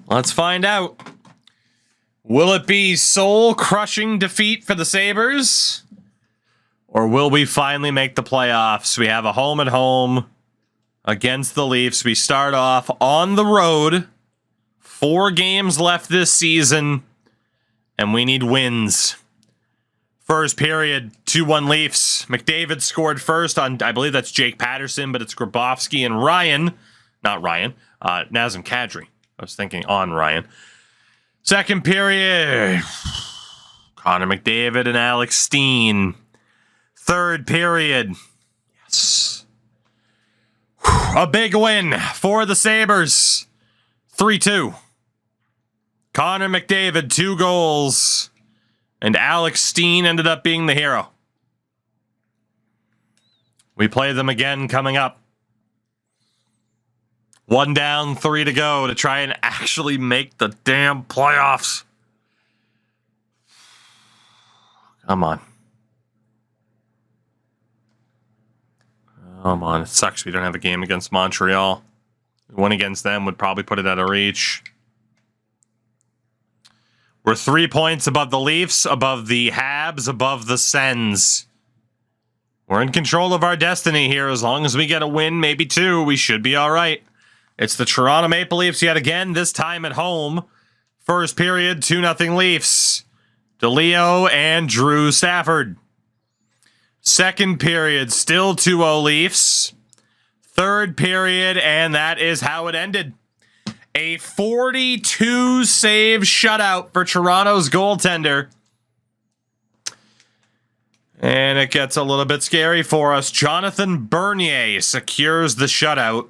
Let's find out. Will it be soul-crushing defeat for the Sabres? Or will we finally make the playoffs? We have a home-and-home against the Leafs. We start off on the road. 4 games left this season. And we need wins. First period, 2-1 Leafs. McDavid scored first on, I believe that's Jake Patterson, but it's Grabowski and Ryan. Not Ryan. Nazem Kadri. I was thinking on Ryan. Second period, Connor McDavid and Alex Steen. Third period, yes. A big win for the Sabres. 3-2. Connor McDavid, 2 goals. And Alex Steen ended up being the hero. We play them again coming up. 1 down, 3 to go to try and actually make the damn playoffs. Come on. Come on. It sucks we don't have a game against Montreal. One against them would probably put it out of reach. We're 3 points above the Leafs, above the Habs, above the Sens. We're in control of our destiny here. As long as we get a win, maybe 2, we should be all right. It's the Toronto Maple Leafs yet again, this time at home. First period, 2-0 Leafs. DeLeo and Drew Stafford. Second period, still 2-0 Leafs. Third period, and that is how it ended. A 42-save shutout for Toronto's goaltender. And it gets a little bit scary for us. Jonathan Bernier secures the shutout.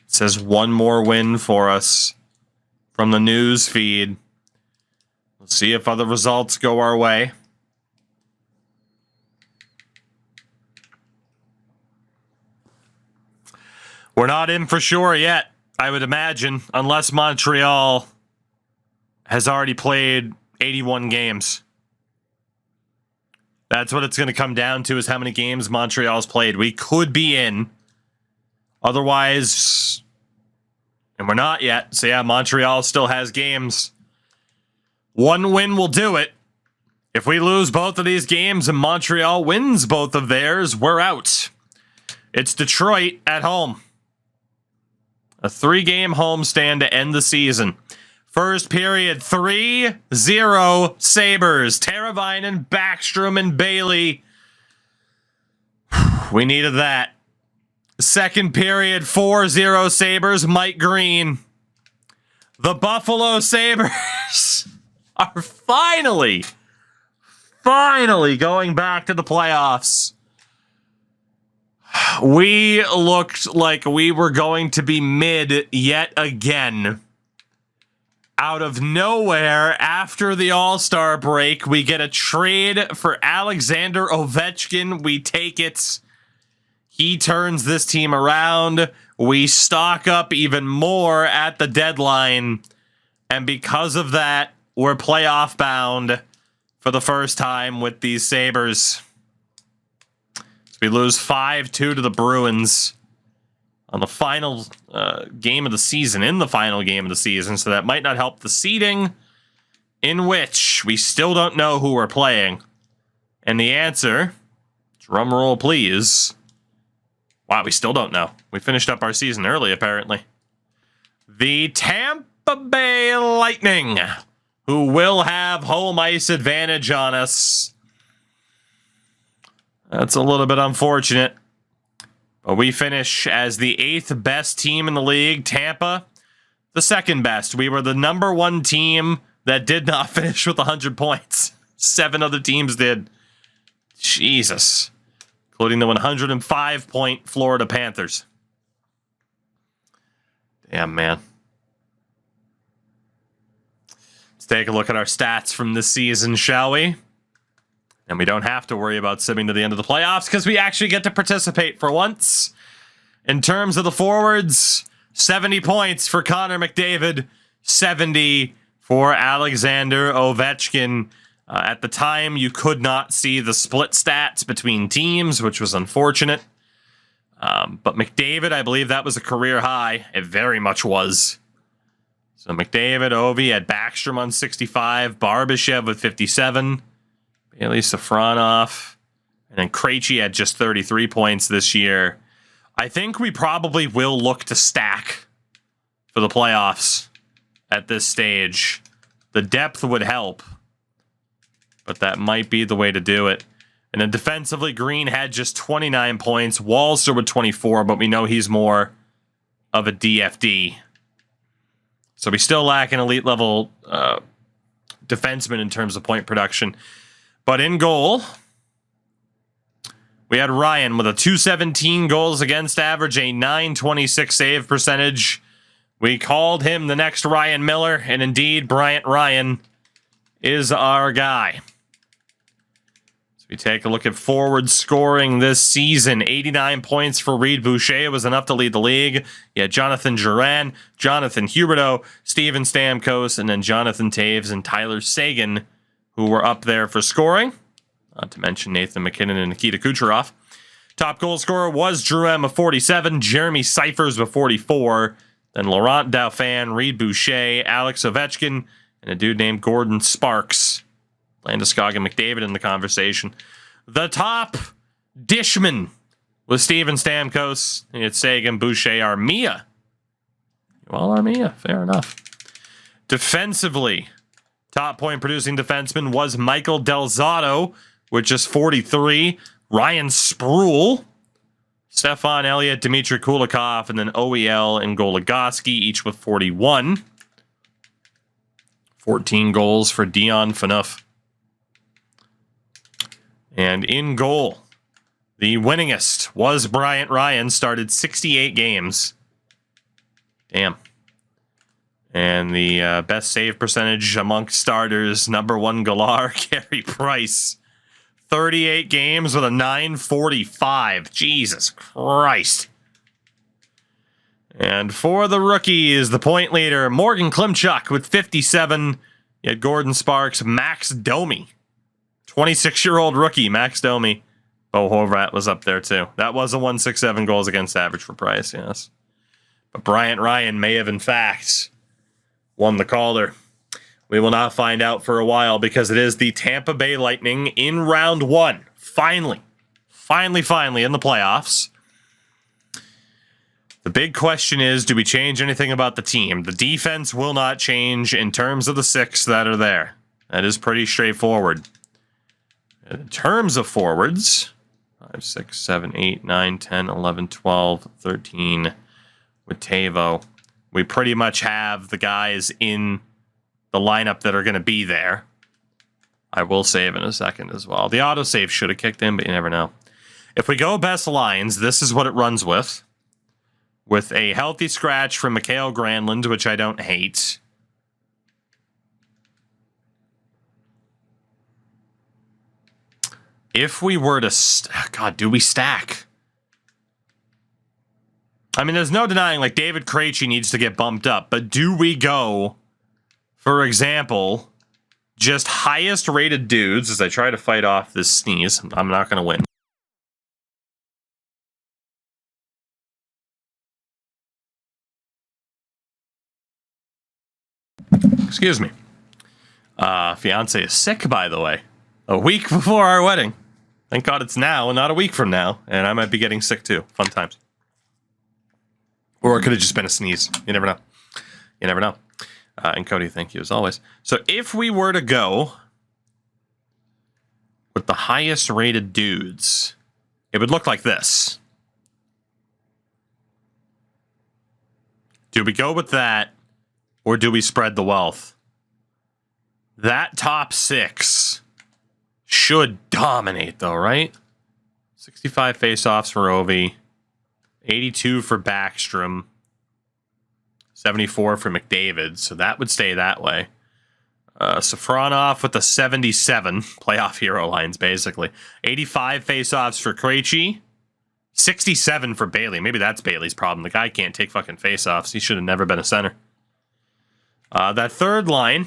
It says 1 more win for us from the news feed. We'll see if other results go our way. We're not in for sure yet, I would imagine, unless Montreal has already played 81 games. That's what it's going to come down to, is how many games Montreal's played. We could be in. Otherwise, and we're not yet. So yeah, Montreal still has games. 1 win will do it. If we lose both of these games and Montreal wins both of theirs, we're out. It's Detroit at home. A 3-game homestand to end the season. First period, 3-0 Sabres. Teravainen, Backstrom, and Bailey. We needed that. Second period, 4-0 Sabres. Mike Green. The Buffalo Sabres are finally going back to the playoffs. We looked like we were going to be mid yet again. Out of nowhere, after the All-Star break, we get a trade for Alexander Ovechkin. We take it. He turns this team around. We stock up even more at the deadline. And because of that, we're playoff bound for the first time with these Sabres. We lose 5-2 to the Bruins on the final game of the season, so that might not help the seeding, in which we still don't know who we're playing. And the answer, drum roll please. Wow, we still don't know. We finished up our season early, apparently. The Tampa Bay Lightning, who will have home ice advantage on us. That's a little bit unfortunate. But we finish as the 8th best team in the league. Tampa, the 2nd best. We were the number 1 team that did not finish with 100 points. 7 other teams did. Jesus. Including the 105-point Florida Panthers. Damn, man. Let's take a look at our stats from this season, shall we? And we don't have to worry about simming to the end of the playoffs because we actually get to participate for once. In terms of the forwards, 70 points for Connor McDavid, 70 for Alexander Ovechkin. At the time, you could not see the split stats between teams, which was unfortunate. But McDavid, I believe that was a career high. It very much was. So McDavid, Ovi had Backstrom on 65, Barbashev with 57, Bailey Safronov, and then Krejci had just 33 points this year. I think we probably will look to stack for the playoffs at this stage. The depth would help, but that might be the way to do it. And then defensively, Green had just 29 points. Walser with 24, but we know he's more of a DFD. So we still lack an elite level defenseman in terms of point production. But in goal, we had Ryan with a 217 goals against average, a 926 save percentage. We called him the next Ryan Miller, and indeed, Bryant Ryan is our guy. So we take a look at forward scoring this season. 89 points for Reed Boucher was enough to lead the league. You had Jonathan Duran, Jonathan Huberdeau, Steven Stamkos, and then Jonathan Taves and Tyler Seguin, who were up there for scoring. Not to mention Nathan McKinnon and Nikita Kucherov. Top goal scorer was Drew M with 47, Jeremy Seifers with 44, then Laurent Dauphin, Reed Boucher, Alex Ovechkin, and a dude named Gordon Sparks. Landeskog and McDavid in the conversation. The top dishman was Steven Stamkos. It's Sagan, Boucher, Armia. Well, Armia, fair enough. Defensively, top point producing defenseman was Michael Del Zotto with just 43. Ryan Sproul, Stefan Elliott, Dmitry Kulikov, and then OEL and Goligoski, each with 41. 14 goals for Dion Phaneuf. And in goal, the winningest was Bryant Ryan, started 68 games. Damn. And the best save percentage amongst starters, number one Galar, Carey Price. 38 games with a 945. Jesus Christ. And for the rookies, the point leader, Morgan Klimchuk with 57. You had Gordon Sparks, Max Domi. 26-year-old rookie, Max Domi. Bo Horvat was up there, too. That was a 167 goals against average for Price, yes. But Bryant Ryan may have, in fact, won the Calder. We will not find out for a while because it is the Tampa Bay Lightning in round one. Finally in the playoffs. The big question is, do we change anything about the team? The defense will not change in terms of the six that are there. That is pretty straightforward. In terms of forwards, 5, 6, 7, 8, 9, 10, 11, 12, 13 with Tavo. We pretty much have the guys in the lineup that are going to be there. I will save in a second as well. The autosave should have kicked in, but you never know. If we go best lines, this is what it runs with. With a healthy scratch from Mikael Granlund, which I don't hate. If we were to... God, do we stack? I mean, there's no denying, like, David Krejci needs to get bumped up. But do we go, for example, just highest rated dudes, as I try to fight off this sneeze? I'm not going to win. Excuse me. Fiance is sick, by the way. A week before our wedding. Thank God it's now and not a week from now. And I might be getting sick too. Fun times. Or it could have just been a sneeze. You never know. You never know. And Cody, thank you as always. So if we were to go with the highest rated dudes, it would look like this. Do we go with that, or do we spread the wealth? That top six should dominate, though, right? 65 faceoffs for Ovi, 82 for Backstrom, 74 for McDavid, so that would stay that way. Safronov with the 77 playoff hero lines, basically. 85 faceoffs for Krejci, 67 for Bailey. Maybe that's Bailey's problem. The guy can't take fucking faceoffs. He should have never been a center. That third line,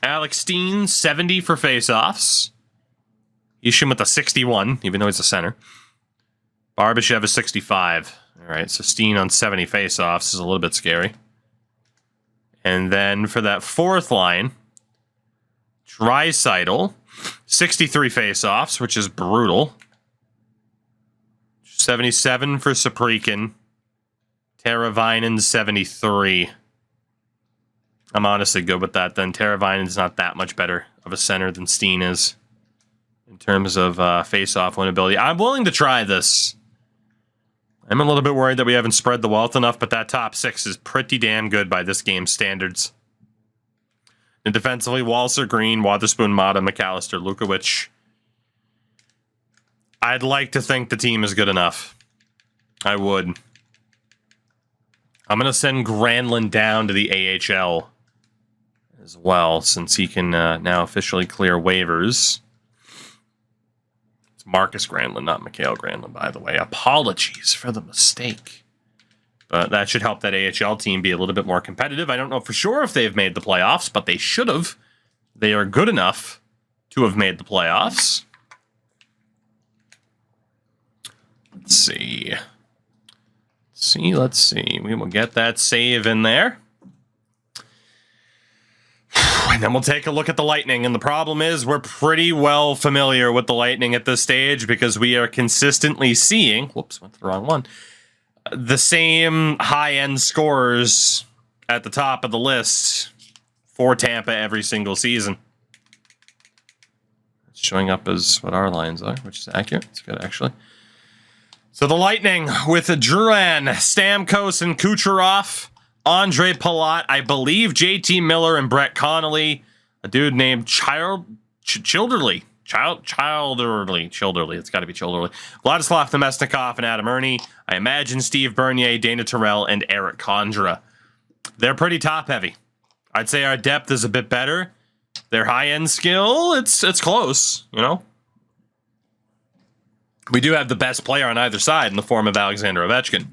Alex Steen, 70 for faceoffs. Isham with a 61, even though he's a center. Barbashev is 65. All right, so Steen on 70 faceoffs is a little bit scary. And then for that fourth line, Draisaitl, 63 faceoffs, which is brutal. 77 for Saprikin. Teravainen, 73. I'm honestly good with that then. Teravainen's not that much better of a center than Steen is in terms of face-off winnability. I'm willing to try this. I'm a little bit worried that we haven't spread the wealth enough, but that top six is pretty damn good by this game's standards. And defensively, Walser, Green, Wotherspoon, Mata, McAllister, Lukowicz. I'd like to think the team is good enough. I would. I'm going to send Granlund down to the AHL as well, since he can now officially clear waivers. It's Marcus Granlund, not Mikhail Granlund, by the way. Apologies for the mistake. But that should help that AHL team be a little bit more competitive. I don't know for sure if they've made the playoffs, but they should have. They are good enough to have made the playoffs. Let's see. Let's see. We will get that save in there. And then we'll take a look at the Lightning. And the problem is we're pretty well familiar with the Lightning at this stage because we are consistently seeing, whoops, went to the wrong one, the same high-end scorers at the top of the list for Tampa every single season. It's showing up as what our lines are, which is accurate. It's good, actually. So the Lightning with Drouin, Stamkos, and Kucherov, Andre Palat, I believe JT Miller and Brett Connolly, a dude named Childerly. It's got to be Childerly. Vladislav Nemesnikov and Adam Ernie. I imagine Steve Bernier, Dana Terrell, and Eric Condra. They're pretty top-heavy. I'd say our depth is a bit better. Their high-end skill, it's close, you know? We do have the best player on either side in the form of Alexander Ovechkin.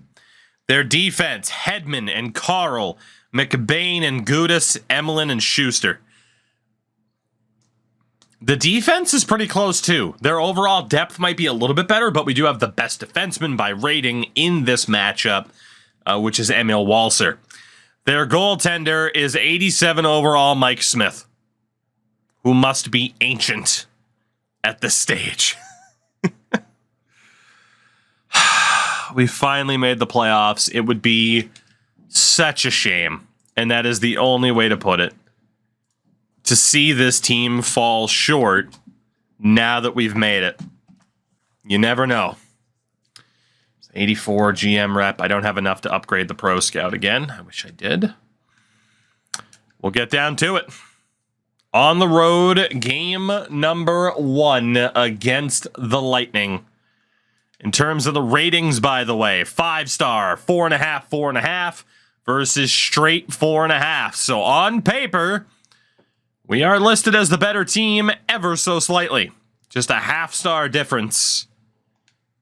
Their defense, Hedman and Carl, McBain and Gudis, Emelin and Schuster. The defense is pretty close, too. Their overall depth might be a little bit better, but we do have the best defenseman by rating in this matchup, which is Emil Walser. Their goaltender is 87 overall Mike Smith, who must be ancient at this stage. We finally made the playoffs. It would be such a shame, and that is the only way to put it, to see this team fall short now that we've made it. You never know. 84 GM rep. I don't have enough to upgrade the Pro Scout again. I wish I did. We'll get down to it. On the road, game number 1 against the Lightning. In terms of the ratings, by the way, 5-star, 4.5, 4.5 versus straight 4.5. So on paper, we are listed as the better team ever so slightly. Just a half-star difference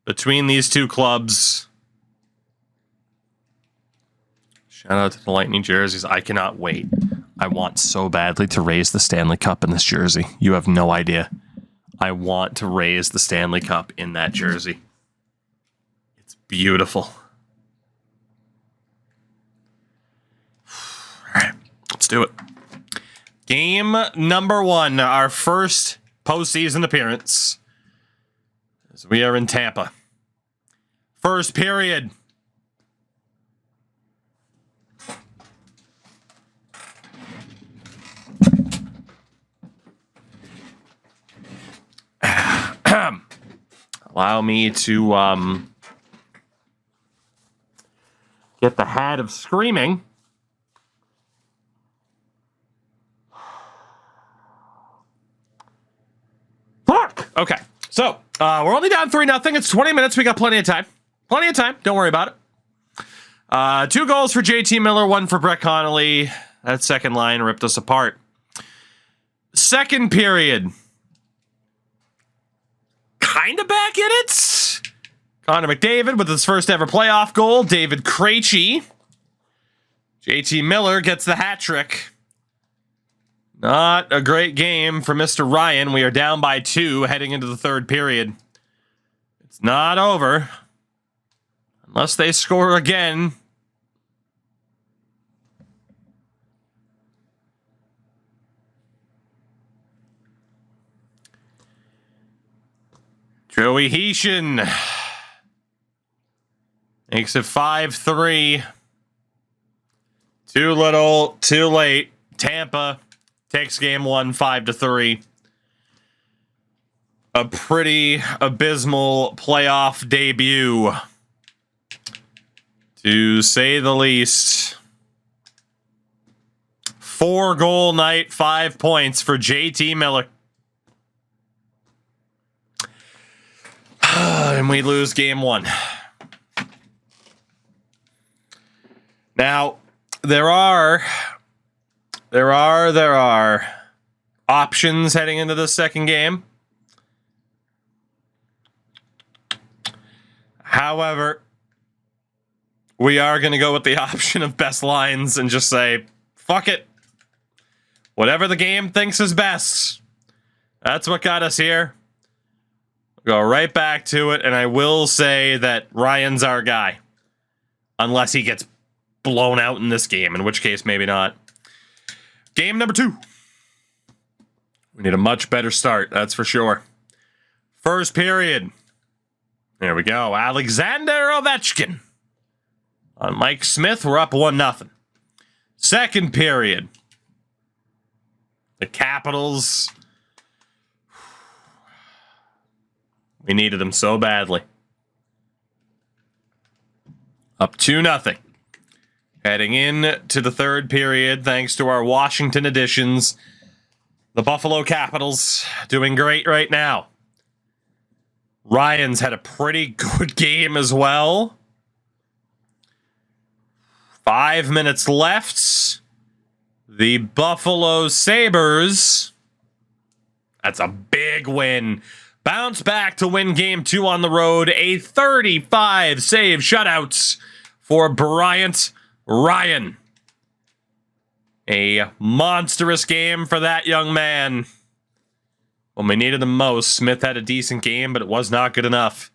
between these two clubs. Shout out to the Lightning jerseys. I cannot wait. I want so badly to raise the Stanley Cup in this jersey. You have no idea. I want to raise the Stanley Cup in that jersey. Beautiful. All right, let's do it. Game number 1, our first postseason appearance, as we are in Tampa. First period. Allow me to get the hat of screaming. Fuck! Okay, so we're only down 3-0. It's 20 minutes. We got plenty of time. Plenty of time. Don't worry about it. 2 goals for JT Miller, 1 for Brett Connolly. That second line ripped us apart. Second period. Kind of back in it. Connor McDavid with his first ever playoff goal. David Krejci. JT Miller gets the hat trick. Not a great game for Mr. Ryan. We are down by 2 heading into the third period. It's not over. Unless they score again. Joey Heeshin makes it 5-3. Too little, too late. Tampa takes game 1 5-3. A pretty abysmal playoff debut, to say the least. 4-goal night, 5 points for JT Miller. And we lose game 1. Now, there are options heading into the second game. However, we are going to go with the option of best lines and just say, fuck it. Whatever the game thinks is best. That's what got us here. Go right back to it, and I will say that Ryan's our guy. Unless he gets blown out in this game, in which case maybe not. Game number 2. We need a much better start, that's for sure. First period. There we go. Alexander Ovechkin. On Mike Smith, we're up 1-0. Second period. The Capitals. We needed them so badly. Up 2-0. Heading in to the third period, thanks to our Washington additions. The Buffalo Capitals doing great right now. Ryan's had a pretty good game as well. 5 minutes left. The Buffalo Sabres. That's a big win. Bounce back to win game 2 on the road. A 35 save shutouts for Bryant Ryan. A monstrous game for that young man. When we needed him most, Smith had a decent game, but it was not good enough.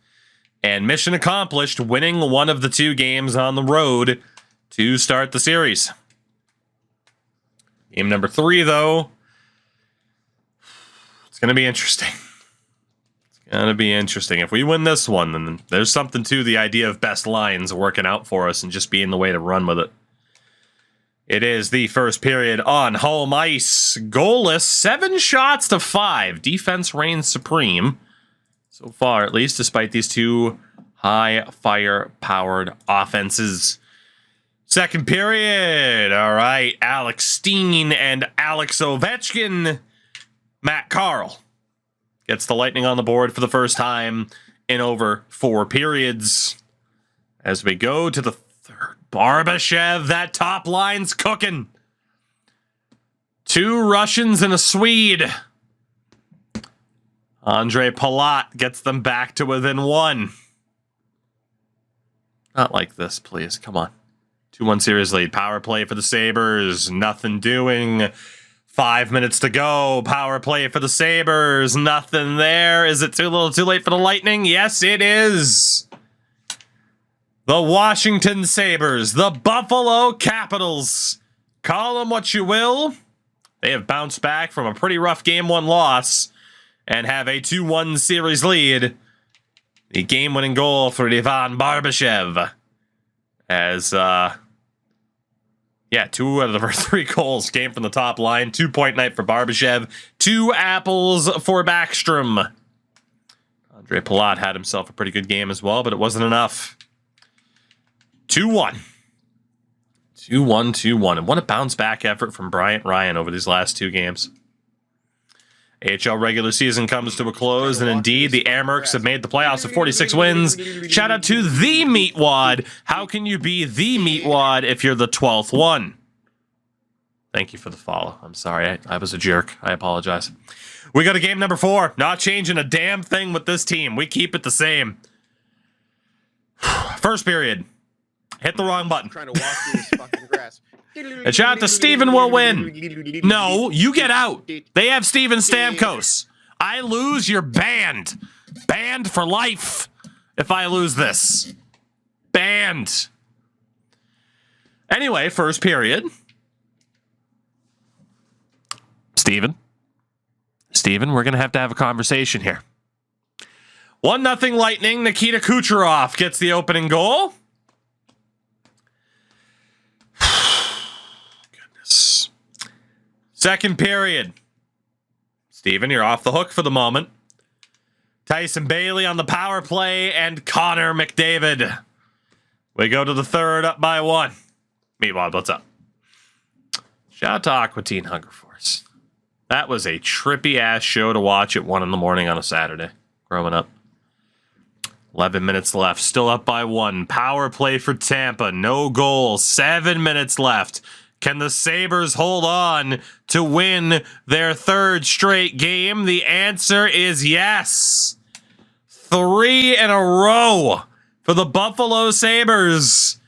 And mission accomplished, winning one of the 2 games on the road to start the series. Game number 3, though. It's going to be interesting. Gonna be interesting. If we win this one, then there's something to the idea of best lines working out for us and just being the way to run with it. It is the first period on home ice. Goalless, 7 shots to 5. Defense reigns supreme. So far, at least, despite these 2 high fire-powered offenses. Second period. All right, Alex Steen and Alex Ovechkin. Matt Carl gets the Lightning on the board for the first time in over 4 periods. As we go to the third. Barbashev, that top line's cooking. 2 Russians and a Swede. Andre Palat gets them back to within 1. Not like this, please. Come on. 2-1 series lead. Power play for the Sabres. Nothing doing. 5 minutes to go. Power play for the Sabres. Nothing there. Is it too little too late for the Lightning? Yes, it is. The Washington Sabres. The Buffalo Capitals. Call them what you will. They have bounced back from a pretty rough Game 1 loss and have a 2-1 series lead. The game-winning goal for Ivan Barbashev. As, 2 out of the first 3 goals came from the top line. 2-point night for Barbashev. 2 apples for Backstrom. Andre Palat had himself a pretty good game as well, but it wasn't enough. 2-1. 2-1, 2-1. And what a bounce-back effort from Bryant Ryan over these last 2 games. AHL regular season comes to a close, and indeed, the Airmerks have made the playoffs with 46 wins. Shout out to the Meatwad. How can you be the Meatwad if you're the 12th one? Thank you for the follow. I'm sorry, I was a jerk. I apologize. We got a game number 4. Not changing a damn thing with this team. We keep it the same. First period. Hit the wrong button. Trying to walk through this fucking grass. And shout out to Steven will win. No, you get out. They have Steven Stamkos. I lose, you're banned. Banned for life if I lose this. Banned. Anyway, first period. Steven, we're going to have a conversation here. 1-0 Lightning. Nikita Kucherov gets the opening goal. Goodness. Second period. Steven, you're off the hook for the moment. Tyson Bailey on the power play and Connor McDavid. We go to the third, up by 1. Meanwhile, what's up? Shout out to Aqua Teen Hunger Force. That was a trippy-ass show to watch at 1 in the morning on a Saturday, growing up. 11 minutes left, still up by 1. Power play for Tampa, no goals, 7 minutes left. Can the Sabres hold on to win their third straight game? The answer is yes. 3 in a row for the Buffalo Sabres.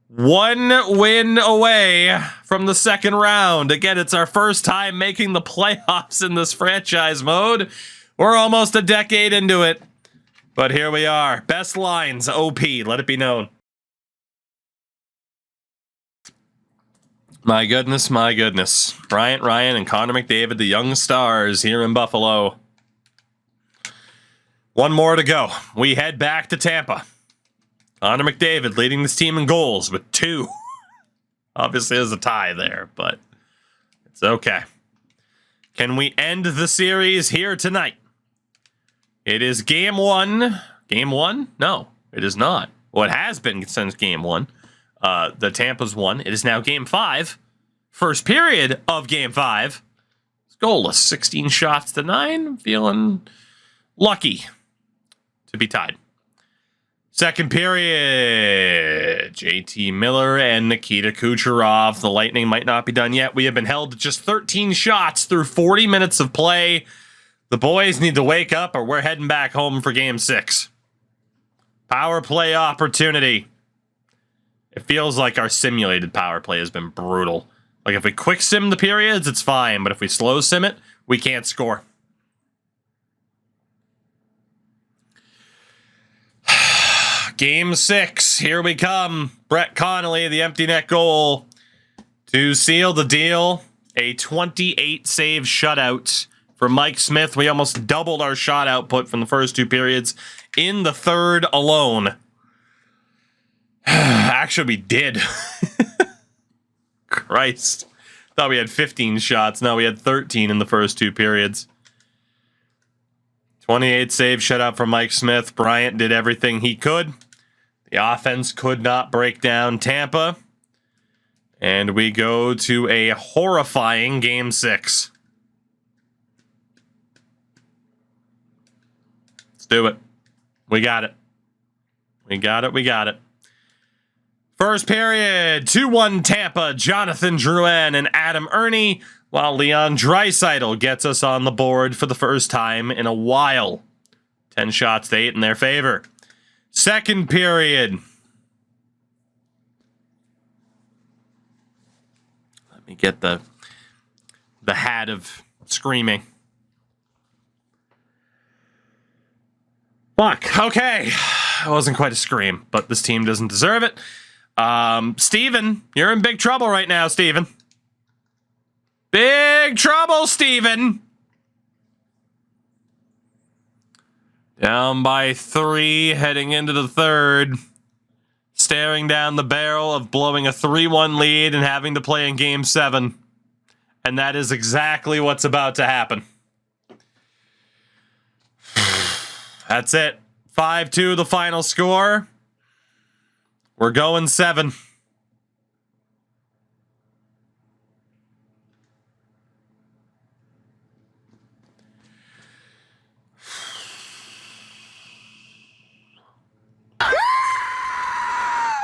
1 win away from the second round. Again, it's our first time making the playoffs in this franchise mode. We're almost a decade into it, but here we are. Best lines, OP, let it be known. My goodness, my goodness. Bryant Ryan and Connor McDavid, the young stars here in Buffalo. 1 more to go. We head back to Tampa. Connor McDavid leading this team in goals with 2. Obviously, there's a tie there, but it's okay. Can we end the series here tonight? It is game 1. Game 1? No, it is not. Well, it has been since game 1. The Tampa's won. It is now game 5. First period of game 5. It's goalless. 16 shots to 9. Feeling lucky to be tied. Second period, JT Miller and Nikita Kucherov. The Lightning might not be done yet. We have been held to just 13 shots through 40 minutes of play. The boys need to wake up or we're heading back home for game 6. Power play opportunity. It feels like our simulated power play has been brutal. Like if we quick sim the periods, it's fine. But if we slow sim it, we can't score. Game 6, here we come. Brett Connolly, the empty net goal to seal the deal. A 28 save shutout for Mike Smith. We almost doubled our shot output from the first 2 periods in the third alone. Actually, we did. Christ. Thought we had 15 shots. No, we had 13 in the first 2 periods. 28 save shutout for Mike Smith. Bryant did everything he could. The offense could not break down Tampa. And we go to a horrifying game 6. Let's do it. We got it. We got it. We got it. First period, 2-1 Tampa. Jonathan Drouin and Adam Ernie, while Leon Draisaitl gets us on the board for the first time in a while. 10 shots to 8 in their favor. Second period. Let me get the hat of screaming. Fuck. Okay. It wasn't quite a scream, but this team doesn't deserve it. Steven, you're in big trouble right now, Steven. Big trouble, Steven. Down by 3, heading into the third. Staring down the barrel of blowing a 3-1 lead and having to play in game 7. And that is exactly what's about to happen. That's it. 5-2 the final score. We're going 7.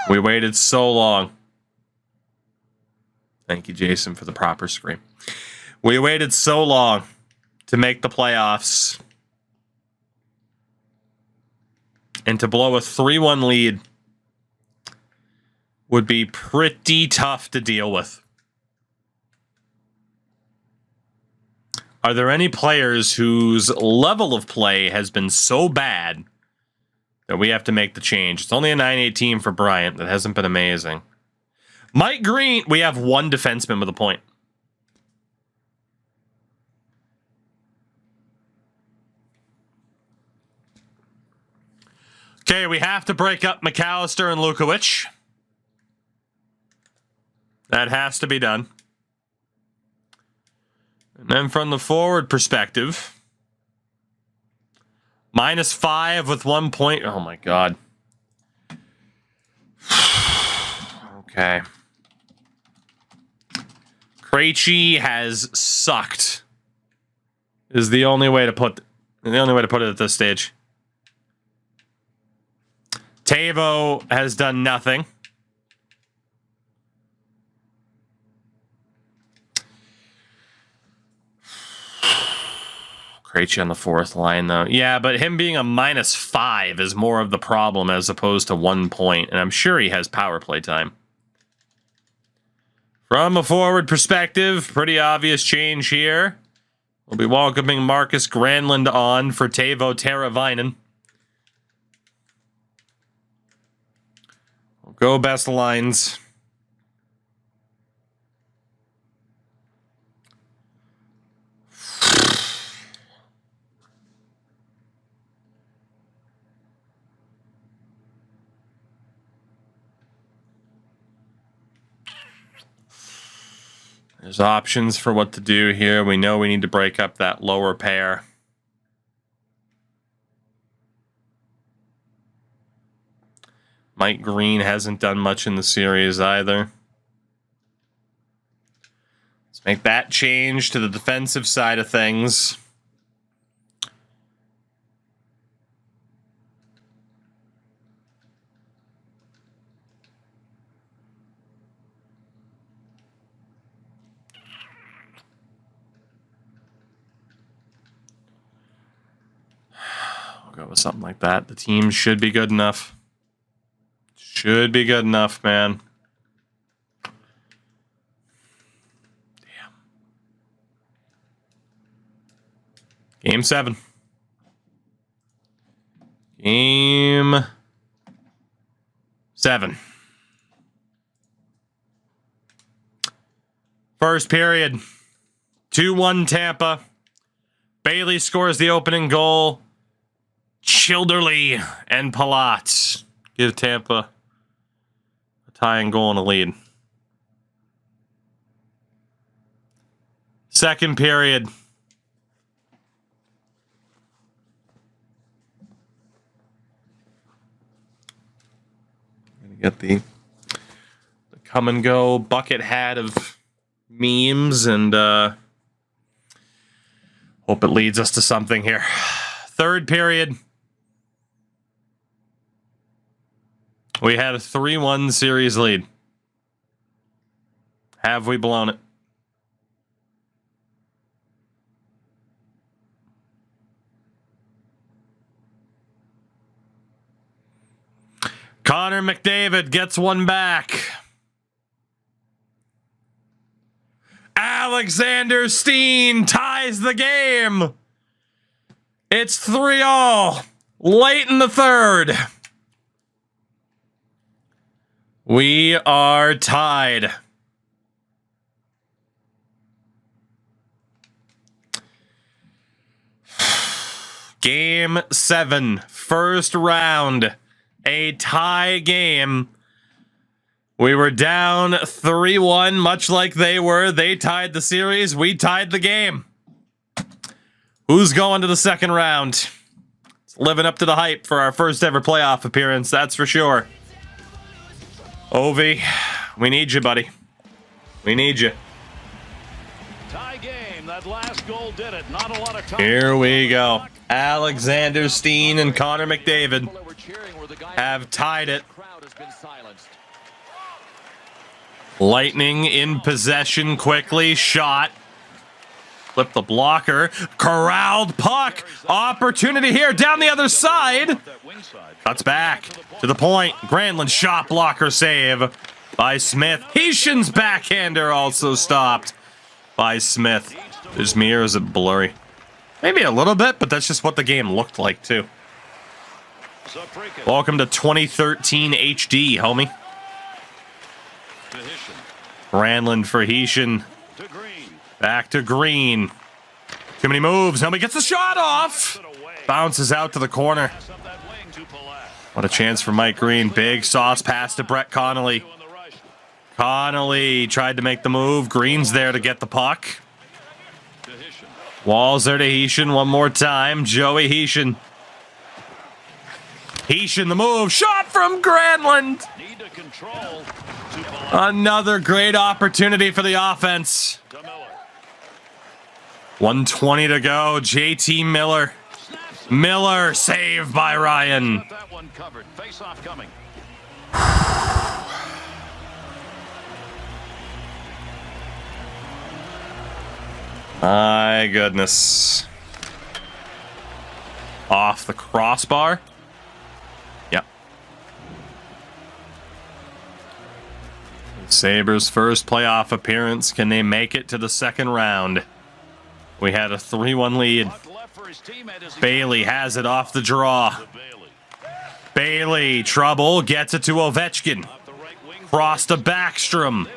We waited so long. Thank you, Jason, for the proper scream. We waited so long to make the playoffs and to blow a 3-1 lead would be pretty tough to deal with. Are there any players whose level of play has been so bad that we have to make the change? It's only a 9-18 for Bryant. That hasn't been amazing. Mike Green, we have one defenseman with a point. Okay, we have to break up McAllister and Lukowicz. That has to be done. And then from the forward perspective, -5 with 1 point. Oh my God. Okay. Krejci has sucked. Is the only way to put it at this stage. Tavo has done nothing. Krejci on the fourth line, though. Yeah, but him being a -5 is more of the problem as opposed to 1 point, and I'm sure he has power play time. From a forward perspective, pretty obvious change here. We'll be welcoming Marcus Granlund on for Teuvo Teravainen. We'll go best lines. There's options for what to do here. We know we need to break up that lower pair. Mike Green hasn't done much in the series either. Let's make that change to the defensive side of things. Go with something like that. The team should be good enough. Should be good enough, man. Damn. Game 7. Game 7. First period. 2-1 Tampa. Bailey scores the opening goal. Childerly and Palat give Tampa a tying goal and a lead. Second period. Gonna get the come and go bucket hat of memes and hope it leads us to something here. Third period. We had a 3-1 series lead. Have we blown it? Connor McDavid gets one back. Alexander Steen ties the game. It's 3-all. Late in the third. We are tied. Game 7, first round, a tie game. We were down 3-1, much like they were. They tied the series. We tied the game. Who's going to the second round? It's living up to the hype for our first ever playoff appearance, that's for sure. Ovi, we need you, buddy. We need you. Tie game. That last goal did it. Not a lot of time. Here we go. Alexander Steen and Connor McDavid have tied it. Lightning in possession quickly. Shot. Flip the blocker. Corralled puck. Opportunity here down the other side. Cuts back to the point. Granlund shot blocker save. by Smith. Heishin's backhander also stopped by Smith. Is me or is it blurry? Maybe a little bit, but that's just what the game looked like too. Welcome to 2013 HD, homie. Granlund for Heishin. Back to Green. Too many moves. Nobody gets the shot off. Bounces out to the corner. What a chance for Mike Green. Big sauce pass to Brett Connolly. Connolly tried to make the move. Green's there to get the puck. Wall's there to Heishin one more time. Joey Heishin. Heishin the move. Shot from Granlund. Another great opportunity for the offense. 1:20 to go. JT Miller. Miller saved by Ryan. My goodness. Off the crossbar. Yep. Sabres' first playoff appearance. Can they make it to the second round? We had a 3-1 lead. Bailey has it off the draw. Bailey, trouble, gets it to Ovechkin. Cross to Backstrom.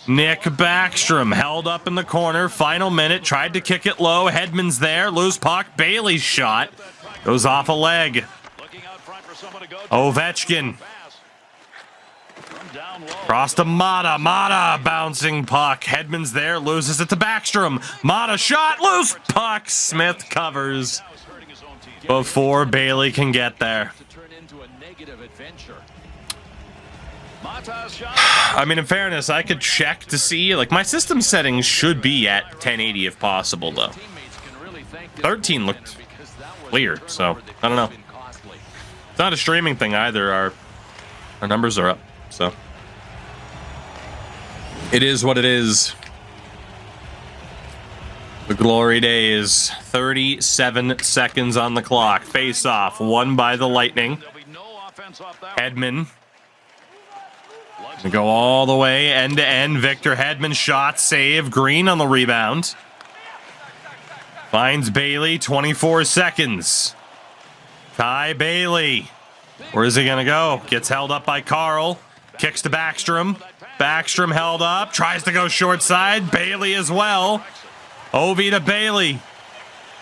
Nick Backstrom held up in the corner. Final minute, tried to kick it low. Hedman's there, loose puck. Bailey's shot goes off a leg. Ovechkin. Cross to Mata. Mata bouncing puck. Hedman's there, loses it to Backstrom. Mata shot, loose puck. Smith covers before Bailey can get there. I mean, in fairness, I could check to see. Like, my system settings should be at 1080 if possible, though. 13 looked clear, so I don't know. It's not a streaming thing either. Our numbers are up, so it is what it is. The glory days. 37 seconds on the clock. Face off, won by the Lightning. Hedman. Go all the way end to end. Victor Hedman shot, save. Green on the rebound. Finds Bailey. 24 seconds. Ty Bailey. Where is he going to go? Gets held up by Carl. Kicks to Backstrom. Backstrom held up. Tries to go short side. Bailey as well. Ovi to Bailey.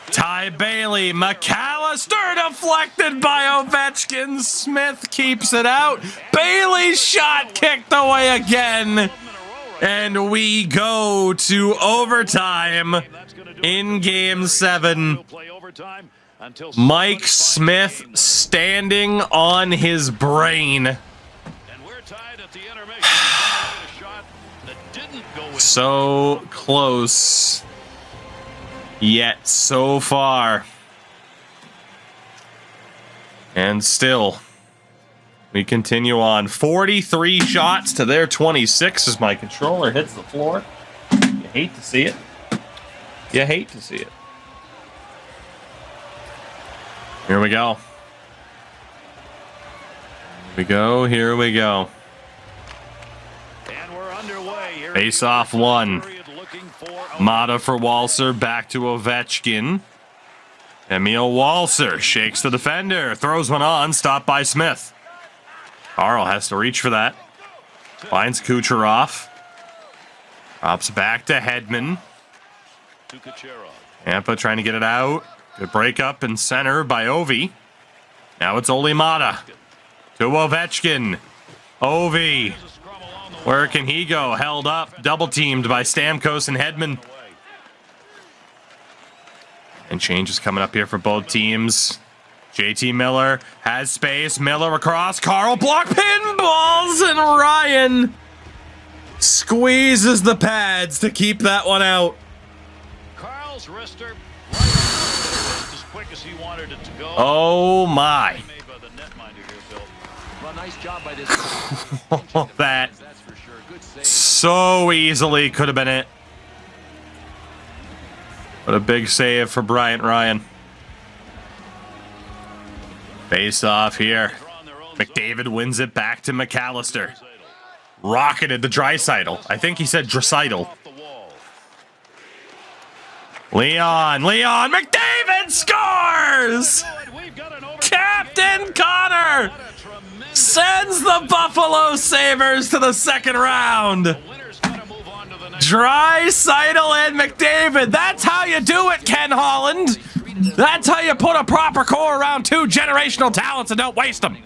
Ty Bailey. McAllister deflected by Ovechkin. Smith keeps it out. Bailey's shot kicked away again. And we go to overtime in Game 7. Mike Smith standing on his brain. So close, yet so far. And still, we continue on. 43 shots to their 26 as my controller hits the floor. You hate to see it. You hate to see it. Here we go. Here we go. Here we go. Face off one. Mata for Walser. Back to Ovechkin. Emil Walser shakes the defender. Throws one on. Stopped by Smith. Carl has to reach for that. Finds Kucherov. Drops back to Hedman. Tampa trying to get it out. Good breakup in center by Ovi. Now it's Oli Mata. To Ovechkin. Ovi. Where can he go? Held up. Double teamed by Stamkos and Hedman. And change is coming up here for both teams. JT Miller has space. Miller across. Carl block pinballs. And Ryan squeezes the pads to keep that one out. Carl's wrister as quick as he wanted it to go. Oh my. Nice job by this. That so easily could have been it. What a big save for Bryant Ryan. Face off here. McDavid wins it back to McAllister. Rocketed the Draisaitl. I think he said Draisaitl. Leon McDavid scores! Captain Connor sends the Buffalo Sabres to the second round. Draisaitl and McDavid. That's how you do it, Ken Holland. That's how you put a proper core around two generational talents and don't waste them.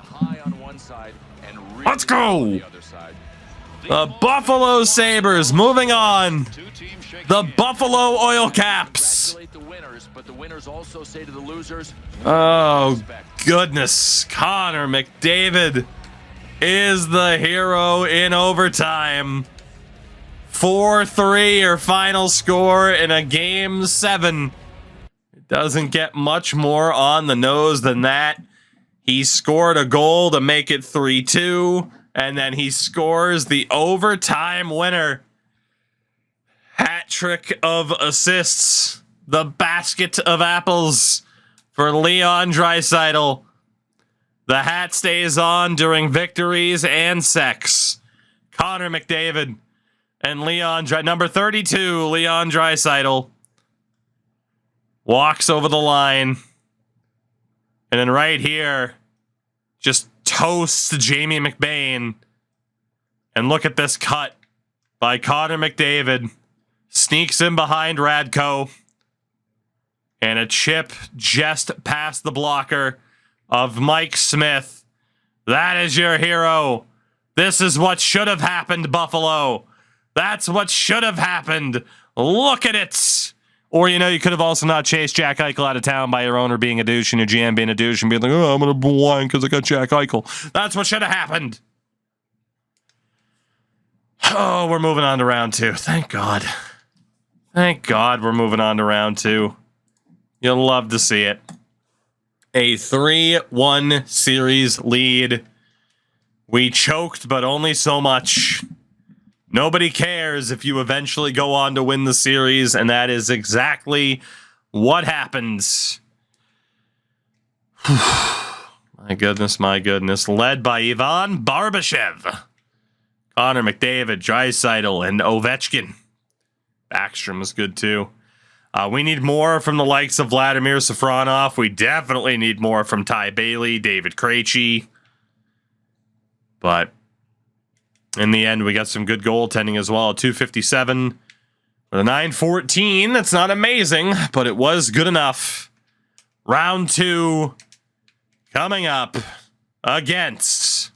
Let's go. The Buffalo Sabres moving on. The Buffalo Oil Caps. Oh, goodness. Connor McDavid is the hero in overtime. 4-3 your final score in a Game 7. It doesn't get much more on the nose than that. He scored a goal to make it 3-2, and then he scores the overtime winner. Hat trick of assists. The basket of apples for Leon Draisaitl. The hat stays on during victories and sex. Connor McDavid and number 32, Leon Draisaitl, walks over the line. And then right here, just toasts Jamie McBain. And look at this cut by Connor McDavid. Sneaks in behind Radko. And a chip just past the blocker of Mike Smith. That is your hero. This is what should have happened, Buffalo. That's what should have happened. Look at it. Or, you know, you could have also not chased Jack Eichel out of town by your owner being a douche and your GM being a douche and being like, oh, I'm going to whine because I got Jack Eichel. That's what should have happened. Oh, we're moving on to round 2. Thank God. Thank God we're moving on to round 2. You'll love to see it. A 3-1 series lead. We choked, but only so much. Nobody cares if you eventually go on to win the series, and that is exactly what happens. My goodness, my goodness. Led by Ivan Barbashev, Connor McDavid, Draisaitl, and Ovechkin. Backstrom was good too. We need more from the likes of Vladimir Safronov. We definitely need more from Ty Bailey, David Krejci. But in the end, we got some good goaltending as well. 257 with a 914. That's not amazing, but it was good enough. Round 2 coming up against